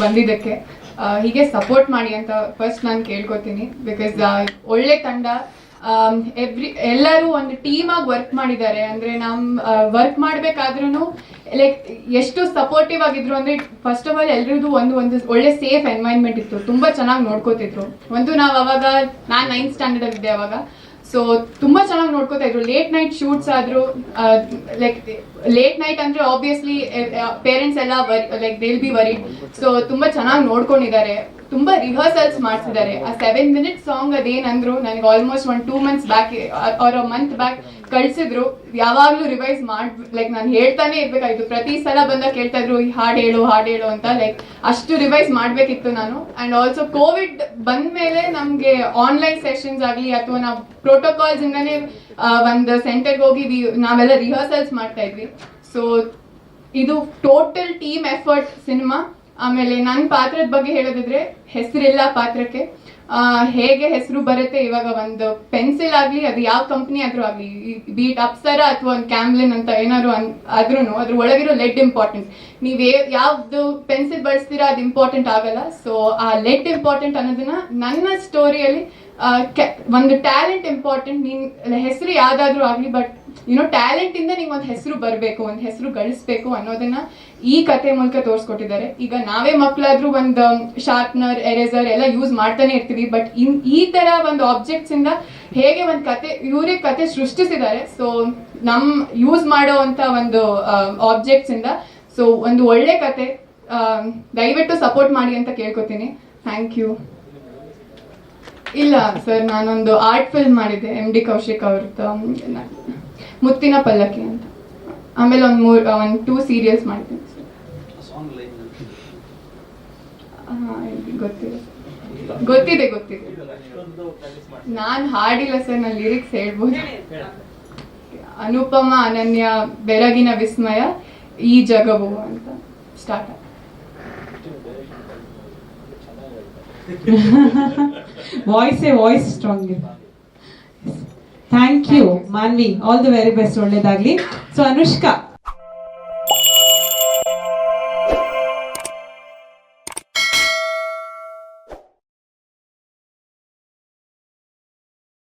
ಬಂದಿದ್ದಕ್ಕೆ. ಹೀಗೆ ಸಪೋರ್ಟ್ ಮಾಡಿ ಅಂತ ಫಸ್ಟ್ ನಾನು ಕೇಳ್ಕೊತೀನಿ. ಬಿಕಾಸ್ ಒಳ್ಳೆ ತಂಡ, ಎಲ್ಲರೂ ಒಂದು ಟೀಮ್ ಆಗಿ ವರ್ಕ್ ಮಾಡಿದ್ದಾರೆ. ಅಂದ್ರೆ ವರ್ಕ್ ಮಾಡ್ಬೇಕಾದ್ರೂ ಲೈಕ್ ಎಷ್ಟು ಸಪೋರ್ಟಿವ್ ಆಗಿದ್ರು ಅಂದ್ರೆ, ಫಸ್ಟ್ ಆಫ್ ಆಲ್ ಎಲ್ರಿಗೂ ಒಂದು ಒಳ್ಳೆ ಸೇಫ್ ಎನ್ವೈರನ್ಮೆಂಟ್ ಇತ್ತು. ತುಂಬಾ ಚೆನ್ನಾಗಿ ನೋಡ್ಕೋತಿದ್ರು. ನಾವು ಅವಾಗ ನಾನು 9th ಸ್ಟ್ಯಾಂಡರ್ಡ್ ಅಲ್ಲಿ ಇದ್ದೆ ಅವಾಗ. ಸೊ ತುಂಬಾ ಚೆನ್ನಾಗಿ ನೋಡ್ಕೋತಾ ಇದ್ರು. ಲೇಟ್ ನೈಟ್ ಶೂಟ್ಸ್ ಆದ್ರು, ಲೈಕ್ ಲೇಟ್ ನೈಟ್ ಅಂದ್ರೆ ಆಬ್ವಿಯಸ್ಲಿ ಪೇರೆಂಟ್ಸ್ ಎಲ್ಲ like they'll B worry. So ತುಂಬಾ ಚೆನ್ನಾಗಿ ನೋಡ್ಕೊಂಡಿದ್ದಾರೆ. ತುಂಬಾ ರಿಹರ್ಸಲ್ಸ್ ಮಾಡ್ತಿದ್ದಾರೆ. ಆ 7 minute ಸಾಂಗ್ ಅದೇನಂದ್ರು ನನಗೆ almost 2 months back or a month back ಕಳ್ಸಿದ್ರು. ಯಾವಾಗ್ಲೂ ರಿವೈಸ್ ಲೈಕ್ ನಾನು ಹೇಳ್ತಾನೆ ಇರ್ಬೇಕಾಯ್ತು. ಪ್ರತಿ ಸಲ ಬಂದಾಗ ಕೇಳ್ತಾ ಇದ್ರು ಹಾಡು ಹೇಳು ಅಂತ. ಲೈಕ್ ಅಷ್ಟು ರಿವೈಸ್ ಮಾಡ್ಬೇಕಿತ್ತು ನಾನು. ಅಂಡ್ ಆಲ್ಸೋ ಕೋವಿಡ್ ಬಂದ್ಮೇಲೆ ನಮ್ಗೆ ಆನ್ಲೈನ್ ಸೆಷನ್ಸ್ ಆಗ್ಲಿ ಅಥವಾ ನಾವು ಪ್ರೋಟೋಕಾಲ್ಸ್ ಇಂದಾನೆ ಒಂದು ಸೆಂಟರ್ಗೆ ಹೋಗಿ ನಾವೆಲ್ಲ ರಿಹರ್ಸಲ್ಸ್ ಮಾಡ್ತಾ ಇದ್ವಿ. ಸೊ ಇದು ಟೋಟಲ್ ಟೀಮ್ ಎಫರ್ಟ್ ಸಿನಿಮಾ. ಆಮೇಲೆ ನನ್ನ ಪಾತ್ರದ ಬಗ್ಗೆ ಹೇಳೋದಿದ್ರೆ, ಹೆಸರಿಲ್ಲ ಪಾತ್ರಕ್ಕೆ. ಹೇಗೆ ಹೆಸರು ಬರುತ್ತೆ ಇವಾಗ, ಒಂದು ಪೆನ್ಸಿಲ್ ಆಗ್ಲಿ, ಅದು ಯಾವ ಕಂಪ್ನಿ ಆದ್ರೂ ಆಗ್ಲಿ, ಬೀಟ್ ಅಪ್ಸರ ಅಥವಾ ಒಂದು ಕ್ಯಾಮ್ಲಿನ್ ಅಂತ ಏನಾದ್ರು ಆದ್ರೂ ಅದ್ರ ಒಳಗಿರೋ ಲೆಡ್ ಇಂಪಾರ್ಟೆಂಟ್. ನೀವ್ ಯಾವ್ದು ಪೆನ್ಸಿಲ್ ಬಳಸ್ತೀರಾ ಅದು ಇಂಪಾರ್ಟೆಂಟ್ ಆಗಲ್ಲ. ಸೊ ಆ ಲೆಡ್ ಇಂಪಾರ್ಟೆಂಟ್ ಅನ್ನೋದನ್ನ ನನ್ನ ಸ್ಟೋರಿಯಲ್ಲಿ ಒಂದು ಟ್ಯಾಲೆಂಟ್ ಇಂಪಾರ್ಟೆಂಟ್. ನೀನ್ ಹೆಸರು ಯಾವ್ದಾದ್ರು ಆಗ್ಲಿ, ಬಟ್ ಟ್ಯಾಲೆಂಟ್ ಇಂದ ನಿಂಗೆ ಒಂದು ಹೆಸರು ಬರಬೇಕು, ಒಂದು ಹೆಸರು ಗಳಿಸ್ಬೇಕು ಅನ್ನೋದನ್ನ ಈ ಕತೆ ಮೂಲಕ ತೋರಿಸ್ಕೊಟ್ಟಿದ್ದಾರೆ. ಈಗ ನಾವೇ ಮಕ್ಕಳಾದ್ರೂ ಒಂದು ಶಾರ್ಪ್ನರ್, ಎರೇಸರ್ ಎಲ್ಲ ಯೂಸ್ ಮಾಡ್ತಾನೆ ಇರ್ತೀವಿ. ಬಟ್ ಈ ತರ ಒಂದು ಆಬ್ಜೆಕ್ಟ್ಸ್ ಇಂದ ಹೇಗೆ ಒಂದು ಇವರೇ ಕತೆ ಸೃಷ್ಟಿಸಿದ್ದಾರೆ. ಸೊ ಯೂಸ್ ಮಾಡೋ ಅಂತ ಒಂದು ಆಬ್ಜೆಕ್ಟ್ಸ್ ಇಂದ. ಸೊ ಒಂದು ಒಳ್ಳೆ ಕತೆ, ದಯವಿಟ್ಟು ಸಪೋರ್ಟ್ ಮಾಡಿ ಅಂತ ಕೇಳ್ಕೊತೀನಿ. Thank you. ಇಲ್ಲ ಸರ್, ನಾನೊಂದು ಆರ್ಟ್ ಫಿಲ್ಮ್ ಮಾಡಿದ್ದೆ MD ಕೌಶಿಕ್ ಅವ್ರದ್ದು, ಮುತ್ತಿನ ಪಲ್ಲಕ್ಕಿ ಅಂತ. ಆಮೇಲೆ ಒಂದು 2 ಸೀರಿಯಲ್ಸ್ ಮಾಡಿದ್ದೀನಿ ಸರ್. ಗೊತ್ತಿದೆ. ನಾನು ಹಾಡಿಲ್ಲ ಸರ್, ನಾನು ಲಿರಿಕ್ಸ್ ಹೇಳ್ಬೋದು. ಅನುಪಮ ಅನನ್ಯ ಬೆರಗಿನ ವಿಸ್ಮಯ ಈ ಜಗವು ಅಂತ start. Voice strong. Thank you Manvi, all the very best, ಒಳ್ಳೇದಾಗ್ಲಿ. ಸೊ ಅನುಷ್ಕಾ.